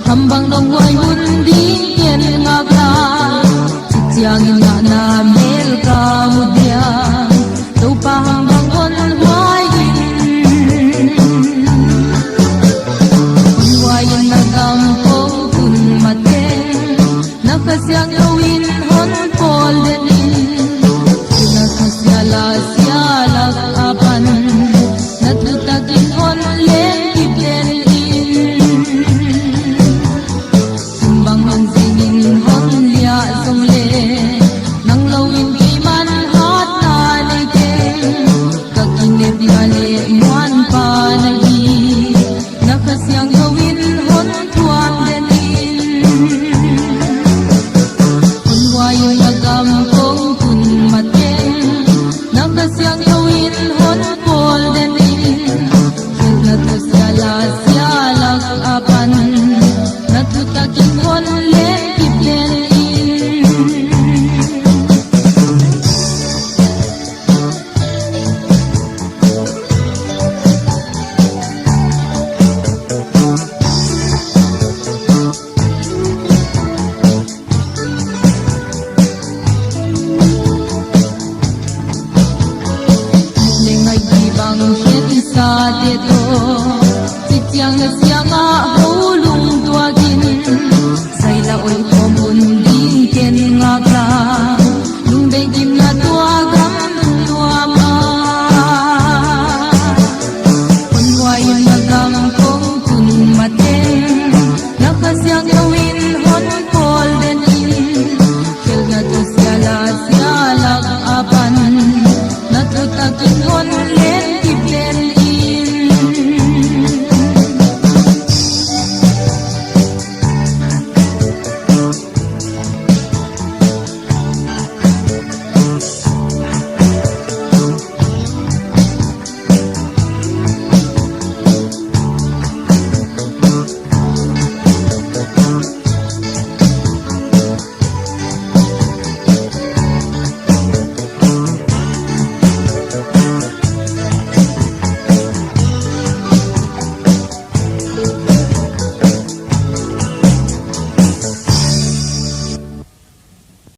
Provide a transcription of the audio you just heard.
hambang nong way hundi yen ngabla tiang na na mel ka mudia tu pa hambang kon way na gampong kun mate nakasyang gawin hon pol denin nakasyala syala apan natutagin hon len iblen sa dito